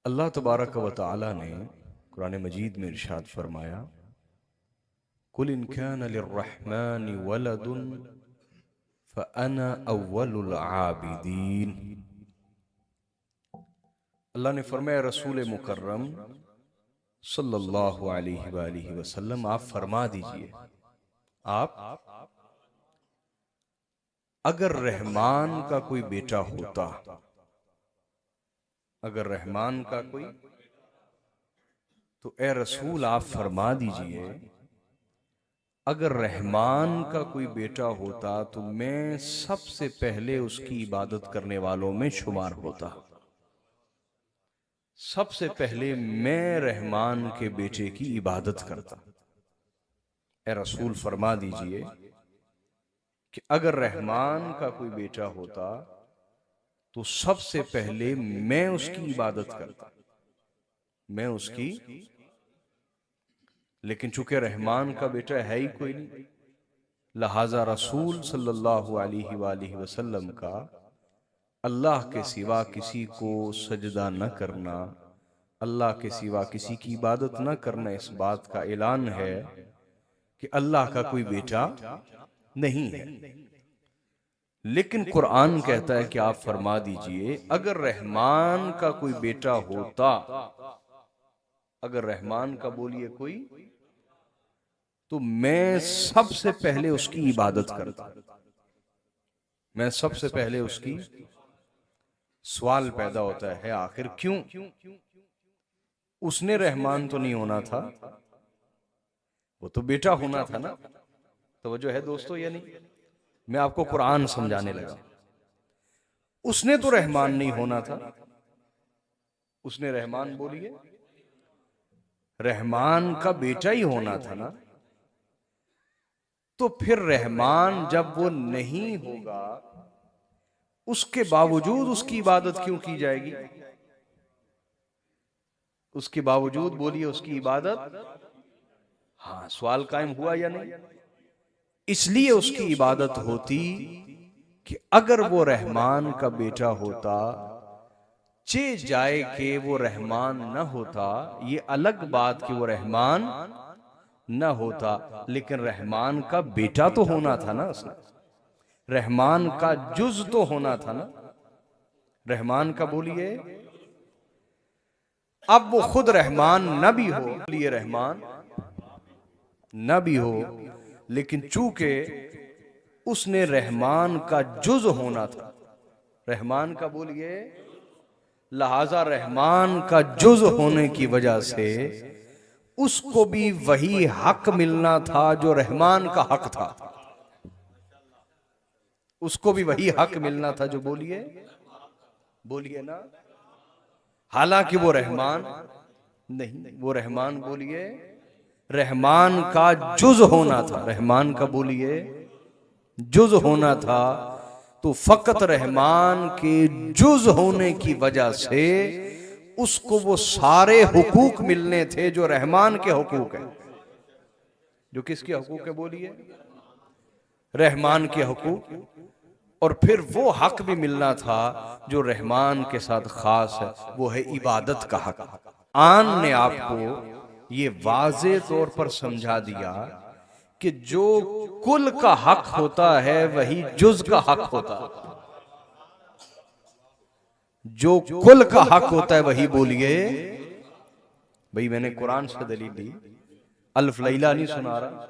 अल्लाह तबारक व तआला ने कुरान मजीद में इरशाद फरमाया, कुल इन कान लिर्रहमानि वलदुन फ़अना अव्वलुल आबिदीन। अल्लाह ने फरमाया, रसूल मुकर्रम सल्लल्लाहु अलैहि वसल्लम, आप फरमा दीजिए, आप अगर रहमान का कोई बेटा होता, अगर रहमान का कोई, तो ए रसूल आप फरमा दीजिए, अगर रहमान का कोई बेटा होता तो मैं सबसे पहले उसकी इबादत करने वालों में शुमार होता। सबसे पहले मैं रहमान के बेटे की इबादत करता। ए रसूल फरमा दीजिए कि अगर रहमान का कोई बेटा होता तो सबसे पहले मैं उसकी इबादत करता, मैं उसकी। लेकिन चूंकि रहमान का बेटा है ही कोई नहीं, लिहाजा रसूल सल्लल्लाहु अलैहि वसल्लम का अल्लाह के सिवा किसी को सजदा न करना, अल्लाह के सिवा किसी की इबादत न करना, इस बात का ऐलान है कि अल्लाह का कोई बेटा नहीं है। लेकिन कुरान कहता है कि आप फरमा दीजिए, अगर रहमान का कोई बेटा होता, अगर रहमान का बोलिए कोई, तो मैं सबसे पहले उसकी इबादत करता, मैं सबसे पहले उसकी। सवाल पैदा होता है आखिर क्यों? उसने रहमान तो नहीं होना था, वो तो बेटा होना था ना। तो जो है दोस्तों, या नहीं? मैं आपको कुरान समझाने लगा। उसने तो रहमान नहीं होना था, उसने रहमान बोलिए रहमान का बेटा ही होना था ना। तो फिर रहमान जब वो नहीं होगा, उसके बावजूद उसकी इबादत क्यों की जाएगी? उसके बावजूद बोलिए उसकी इबादत। हाँ, सवाल कायम हुआ या नहीं? इसलिए उसकी इबादत होती कि अगर वो रहमान का बेटा होता, चे जाए कि वो रहमान न होता, ये अलग बात कि वो रहमान न होता, लेकिन रहमान का बेटा तो होना था ना उसने, रहमान का जुज तो होना था ना। रहमान का बोलिए, अब वो खुद रहमान न भी हो, बोलिए रहमान न भी हो, लेकिन चूंकि उसने रहमान का जुज होना था, रहमान का बोलिए, लिहाजा रहमान का जुज होने की वजह से उसको भी वही हक मिलना था जो रहमान का हक था। उसको भी वही हक मिलना था जो, बोलिए बोलिए ना, हालांकि वो रहमान नहीं, वो रहमान बोलिए रहमान का जुज होना था, रहमान का बोलिए जुज होना था। तो फकत रहमान के जुज होने की वजह से उसको वो सारे हुकूक मिलने थे जो रहमान के हुकूक है। जो किसके हुकूक है? बोलिए रहमान के हुकूक। और फिर वो हक भी मिलना था जो रहमान के साथ खास है, वो है इबादत का हक। आन ने आपको ये वाज़े तौर पर समझा दिया कि जो कुल का हक होता है वही जुज का हक होता है। जो कुल का हक होता है वही, बोलिए भाई, मैंने कुरान से दलील दी, अल्फ लैला नहीं सुना रहा,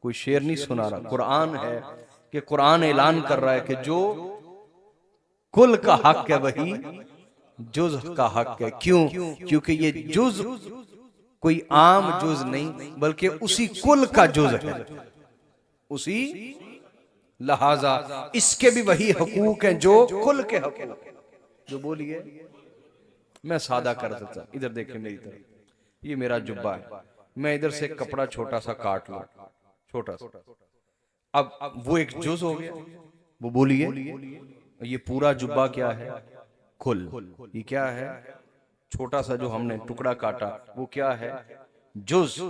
कोई शेर नहीं सुना रहा, कुरान है कि कुरान ऐलान कर रहा है कि जो कुल का हक है वही जुज का हक है। क्यों? क्योंकि ये जुज कोई आम जुज नहीं, बल्कि उसी कुल का जुज है, उसी। लिहाजा इसके भी वही हकूक हैं जो कुल के हकूक हैं। जो बोलिए, मैं सादा कर देता, इधर देखिए मेरी तरफ, ये मेरा जुब्बा है, मैं इधर से कपड़ा छोटा सा काट लूं, छोटा सा, अब वो एक जुज हो गया। वो बोलिए, ये पूरा जुब्बा क्या है? कुल। ये क्या है? छोटा सा जो हमने टुकड़ा काटा वो क्या है? जुज।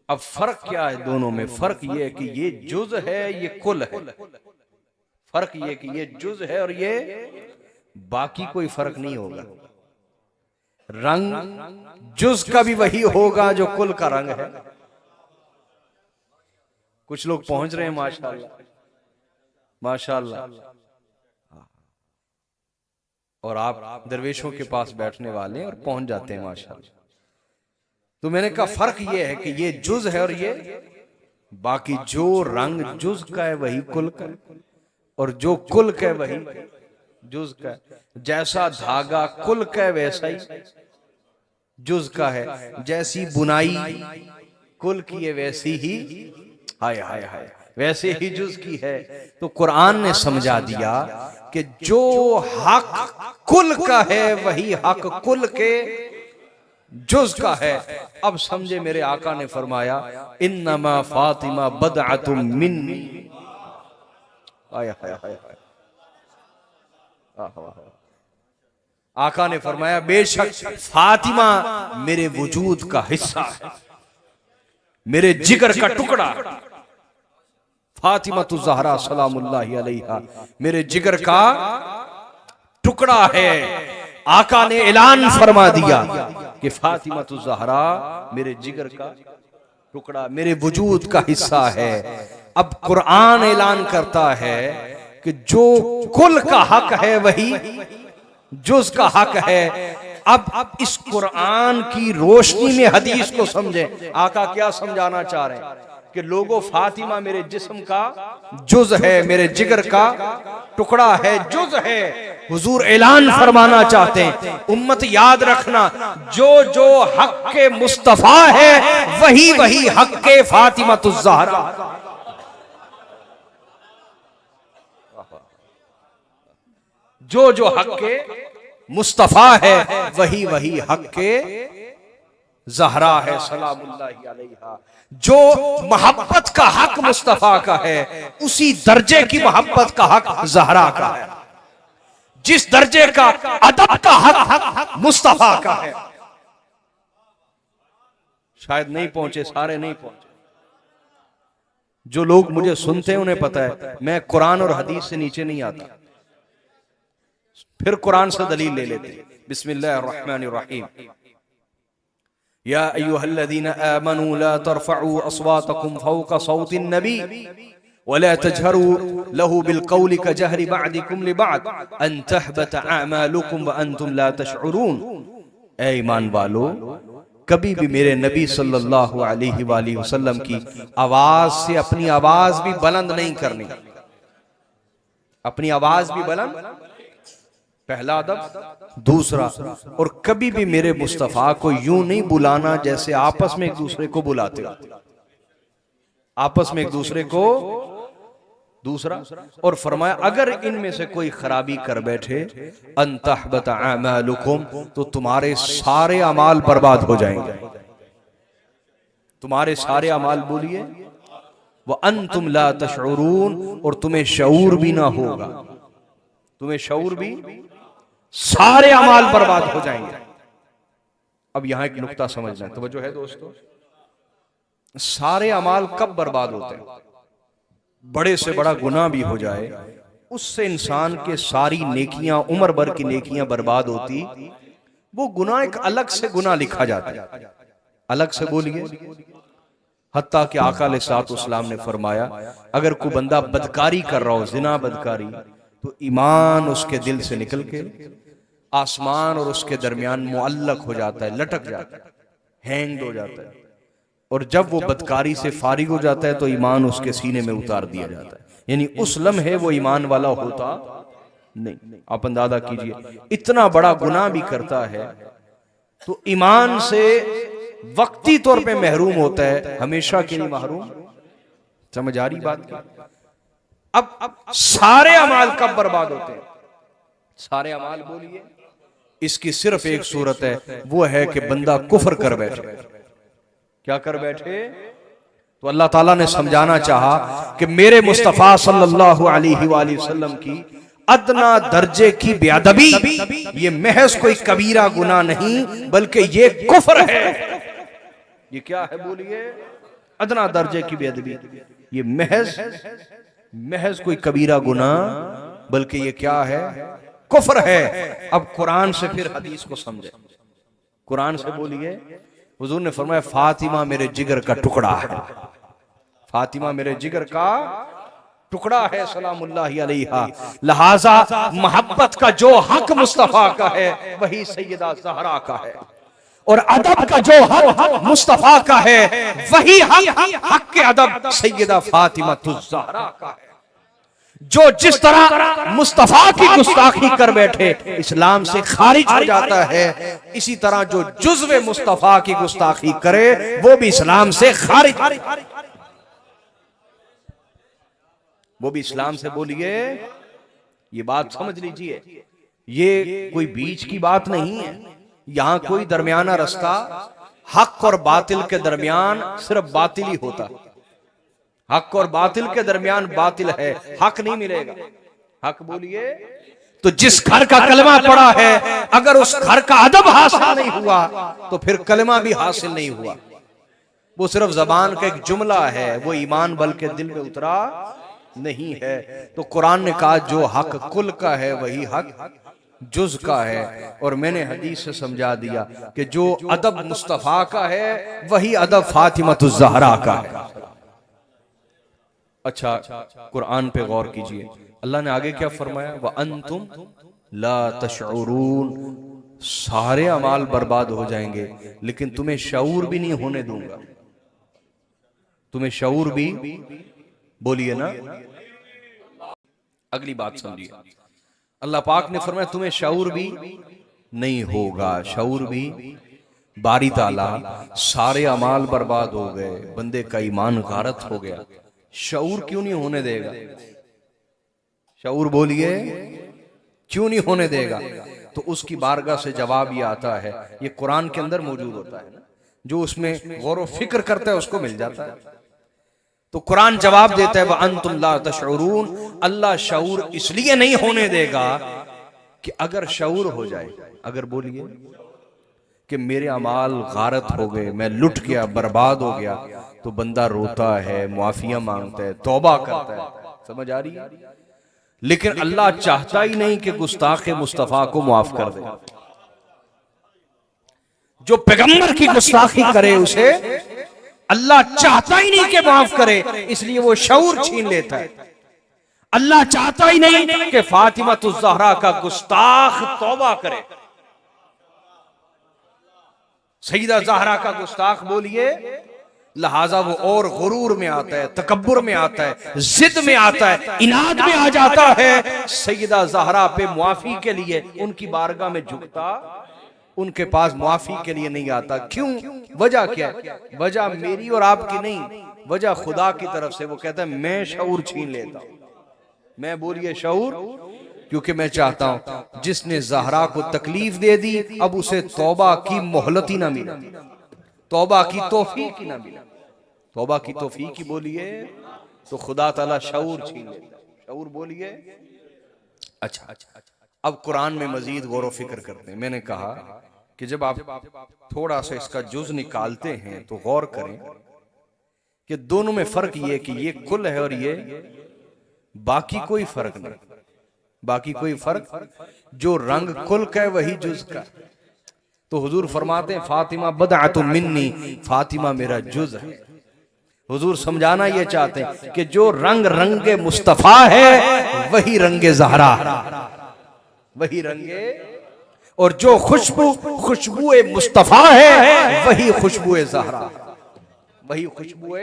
अब फर्क क्या है दोनों में? फर्क ये है कि ये जुज है, ये कुल है। फर्क ये कि ये जुज है और ये, बाकी कोई फर्क नहीं होगा। रंग जुज का भी वही होगा जो कुल का रंग है। कुछ लोग पहुंच रहे हैं माशाअल्लाह माशाअल्लाह, और आप दरवेशों के पास बैठने वाले हैं और पहुंच जाते हैं माशाअल्लाह। तो मैंने कहा फर्क ये है कि ये जुज है और ये बाकी, जो रंग जुज का है वही कुल का है, और जो कुल का है वही जुज का है। जैसा धागा कुल का है वैसा ही जुज का है, जैसी बुनाई कुल की है वैसी ही हाय हाय हाय वैसे ही जुज की है। तो कुरान ने समझा दिया कि जो हक कुल का है वही हक कुल के जुज का है। अब समझे मेरे आका ने फरमाया इन्नमा फातिमा बदअतुम मिन्नी, हाय हाय हाय हाय, आका ने फरमाया बेशक फातिमा मेरे वजूद का हिस्सा है, मेरे जिगर का टुकड़ा। फातिमा तु ज़हरा सलामुल्लाहि अलैहा मेरे जिगर का टुकड़ा है। आका ने ऐलान फरमा दिया कि फातिमा तु ज़हरा मेरे जिगर का टुकड़ा, मेरे वजूद का हिस्सा है। अब कुरान ऐलान करता है कि जो कुल का हक है वही जुज का हक है। अब इस कुरान की रोशनी में हदीस को समझें। आका क्या समझाना चाह रहे हैं कि लोगों, फातिमा मेरे जिस्म का जुज है, मेरे जिगर का टुकड़ा है, जुज है। हुजूर ऐलान फरमाना चाहते हैं उम्मत याद रखना, जो जो हक के मुस्तफा है वही वही हक के फातिमा तुज़ ज़हरा। जो जो हक के मुस्तफा है वही वही हक के ज़हरा है सलामुल्लाहि अलैहा। जो मोहब्बत का हक मुस्तफा का है उसी दर्जे की मोहब्बत का हक ज़हरा का है। जिस दर्जे का अदब का हक मुस्तफा का है, शायद नहीं पहुंचे, सारे नहीं पहुंचे। जो लोग मुझे सुनते हैं उन्हें पता है मैं कुरान और हदीस से नीचे नहीं आता, फिर कुरान से दलील ले लेते। बिस्मिल्लाहिर्रहमानिर्रहीम। या अय्युहल्लज़ीना आमनू ला तरफ़अू अस्वातकुम फ़ौक़ सौतिन नबी वला तजहरू लहू बिलक़ौलि कजहरि बअदिकुम लिबअद अन तहबत अअमालुकुम व अंतुम ला तशउरून। ऐ ईमान वालो, कभी भी मेरे नबी सल्लल्लाहु अलैहि वसल्लम की आवाज से अपनी आवाज भी बुलंद नहीं करनी। अपनी आवाज भी बुलंद, पहला अदब। दूसरा, और कभी भी मेरे मुस्तफा को यूं नहीं बुलाना जैसे आपस में एक दूसरे को बुलाते हो, आपस में एक दूसरे को। दूसरा, और फरमाया अगर इनमें से कोई खराबी कर बैठे अन तहबत अमालुकुम, तो तुम्हारे सारे अमाल बर्बाद हो जाएंगे। तुम्हारे सारे अमाल, बोलिए, व अंतुम ला तशउरून, और तुम्हें शऊर भी ना होगा, तुम्हें शऊर भी, सारे अमाल बर्बाद हो जाएंगे। अब यहां एक नुक्ता समझना है, तवज्जो है दोस्तों। सारे अमाल कब बर्बाद होते हैं? बड़े से बड़ा गुनाह भी हो जाए उससे इंसान के सारी नेकियां, उम्र भर की नेकियां बर्बाद होती। वो गुनाह एक अलग से गुनाह लिखा जाता है, अलग से, बोलिए। हत्ता कि आका अलैहिस्सलाम ने फरमाया अगर कोई बंदा बदकारी कर रहा हो, जिना बदकारी, तो ईमान उसके दिल से निकल के आसमान और उसके दरमियान मुअल्लक हो जाता है, लटक जाता है, हैंग हो जाता है। और जब वो बदकारी से फारिग हो जाता है तो ईमान उसके सीने में उतार दिया जाता है, यानी उस लम्हे वो ईमान वाला होता नहीं। आप अंदाजा कीजिए, इतना बड़ा गुनाह भी करता है तो ईमान से वक्ती तौर पे महरूम होता है, हमेशा के लिए महरूम। समझ आ रही बात की? अब सारे अमाल कब बर्बाद होते हैं? सारे अमाल, बोलिए। इसकी सिर्फ एक सूरत है, वो है कि बंदा कुफ्र कर बैठे। क्या कर बैठे? तो अल्लाह ताला ने समझाना चाहा कि मेरे मुस्तफा सल्लल्लाहु अलैहि वसल्लम की अदना दर्जे की बेअदबी, ये महज कोई कबीरा गुनाह नहीं बल्कि ये कुफ्र है। ये क्या है, बोलिए? अदना दर्जे की बेअदबी, ये महज कोई कबीरा गुनाह बल्कि ये क्या है? कुफ्र है। अब कुरान से फिर हदीस को समझे। कुरान से बोलिए। हुजूर ने फरमाया फातिमा मेरे जिगर का टुकड़ा है, फातिमा मेरे जिगर का टुकड़ा है सलामुल्लाहि अलैहा। लिहाजा मोहब्बत का जो हक मुस्तफा का है वही सैयदा ज़हरा का है, और अदब का जो हक मुस्तफा का है वही हक के अदब सैयदा फातिमा ज़हरा का है। जो जिस तरह मुस्तफा की गुस्ताखी कर बैठे इस्लाम से खारिज हो जाता है, इसी तरह जो जुज़्व मुस्तफा की गुस्ताखी करे वो भी इस्लाम से खारिज, वो भी इस्लाम से। बोलिए, ये बात समझ लीजिए, ये कोई बीच की बात नहीं है, यहां कोई दरमियाना रास्ता, हक और बातिल के दरमियान सिर्फ बातिल ही होता है। हक और बातिल के दरमियान बातिल है, हक नहीं मिलेगा। हक बोलिए। तो जिस घर का कलमा पड़ा है अगर उस घर का अदब हासिल नहीं हुआ तो फिर कलमा भी हासिल नहीं हुआ, वो सिर्फ जबान का एक जुमला है, वो ईमान बल्कि दिल में उतरा नहीं है। तो कुरान ने कहा जो हक कुल का है वही हक जुज का है, और मैंने हदीस से समझा दिया कि जो अदब मुस्तफा का है वही अदब फातिमा ज़हरा का है। अच्छा, कुरान पे गौर कीजिए, अल्लाह ने आगे क्या फरमाया, व अंतुम ला तशऊरून, सारे अमाल बर्बाद हो जाएंगे लेकिन तुम्हें शऊर भी नहीं होने दूंगा। तुम्हें शऊर भी, बोलिए ना। अगली बात समझिए, अल्लाह पाक ने फरमाया तुम्हें शऊर भी नहीं होगा। शऊर भी, बारी ताला, सारे अमाल बर्बाद हो गए, बंदे का ईमान गारत हो गया, शऊर क्यों नहीं होने देगा? शऊर बोलिए, क्यों नहीं होने देगा? तो उसकी बारगाह से जवाब ये आता है, ये कुरान के अंदर मौजूद होता है ना, जो उसमें गौर व फिक्र करता है उसको मिल जाता है। तो कुरान जवाब देता है, वह अंतुम ला तशऊरून, अल्लाह शऊर इसलिए नहीं होने देगा कि अगर शऊर हो जाए, अगर बोलिए कि मेरे अमाल गारत हो गए, मैं लुट गया, बर्बाद हो गया, तो बंदा रोता है, मुआफिया मांगता है, तौबा करता है। समझ आ रही है? लेकिन अल्लाह चाहता ही नहीं कि गुस्ताख मुस्तफा को माफ कर दे। जो पैगंबर की गुस्ताखी करे उसे अल्लाह चाहता ही नहीं कि माफ करे, इसलिए वो शऊर छीन लेता है। अल्लाह चाहता ही नहीं कि फातिमा ज़हरा का गुस्ताख तौबा करे। सईदा ज़हरा का गुस्ताख बोलिए, लिहाजा वो और गुरूर में आता है, तकब्बुर में आता है, जिद में आता है, इनाद में आ जाता है। सईदा ज़हरा पे मुआफी के लिए उनकी बारगाह में झुकता, उनके पास मुआफी के लिए नहीं आता। क्यों? वजह क्या है? वजह मेरी और आपकी नहीं, वजह खुदा की तरफ से। वो कहता है मैं शऊर छीन लेता हूं। मैं, बोलिए, शऊर, क्योंकि मैं चाहता हूं जिसने ज़हरा को तकलीफ दे दी अब उसे तौबा की मोहलत ही ना मिला, तौबा की तौफीक ही ना मिला। तौबा की तौफीक ही बोलिए तो खुदा ताला शऊर छीन लेता। शऊर बोलिए। अच्छा, अब कुरान में मजीद गौर व फिक्र करते हैं। मैंने कहा कि जब आप थोड़ा सा इसका जुज निकालते हैं तो गौर करें कि दोनों में फर्क ये कि ये कुल है और ये बाकी कोई फर्क नहीं। बाकी कोई फर्क, जो रंग कुल का है वही जुज का। तो हुजूर फरमाते हैं फातिमा बदअतुम मिन्नी, फातिमा मेरा जुज है। हुजूर समझाना ये चाहते हैं कि जो रंग रंगे मुस्तफा है वही रंगे ज़हरा, वही रंगे, और जो खुशबू मुस्तफा है वही खुशबू ज़हरा, वही खुशबू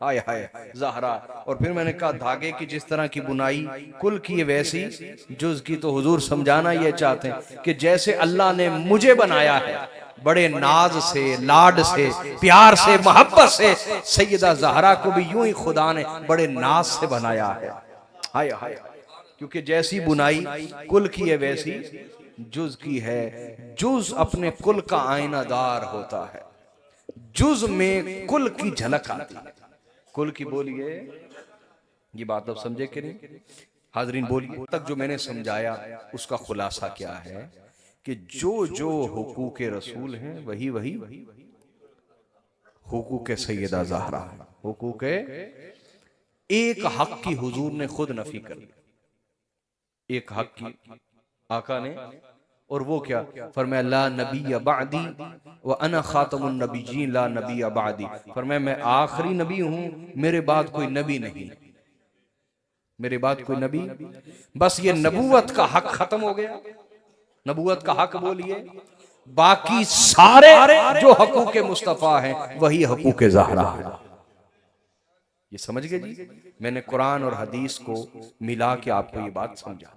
हाय हाय ज़हरा। और फिर मैंने कहा धागे की जिस तरह की बुनाई कुल की है वैसी जुज की। तो हुजूर समझाना ये चाहते हैं कि जैसे अल्लाह ने मुझे बनाया है बड़े नाज से, लाड से, प्यार से, मोहब्बत से, सैयदा ज़हरा को भी यूं ही खुदा ने बड़े नाज से बनाया है। हाय हाय, क्योंकि जैसी बुनाई कुल की है वैसी जुज की है। जुज अपने कुल का आईनादार होता है, जुज में कुल की झलक आती है। कुल की, बोलिए, ये बात अब समझे कि नहीं? हाजरीन बोलिए, तक जो मैंने समझाया उसका खुलासा क्या है कि जो जो हुकूक रसूल हैं वही वही हुकूक सैयदा ज़हरा है। हुकूक एक हक की हुजूर ने खुद नफी कर दी, एक हक की आका ने और वो क्या फरमाया, ला नबी बादी व अना खातमुन नबीयीन ला नबी बादी, फरमाया मैं आखिरी नबी हूं, मेरे बाद कोई नबी नहीं, मेरे बाद कोई नबी। बस ये नबूवत का हक खत्म हो गया, नबूवत का हक बोलिए, बाकी सारे जो हकूक मुस्तफा हैं वही हकूक ज़हरा है। ये समझ गए जी, मैंने कुरान और हदीस को मिला के आपको ये बात समझा।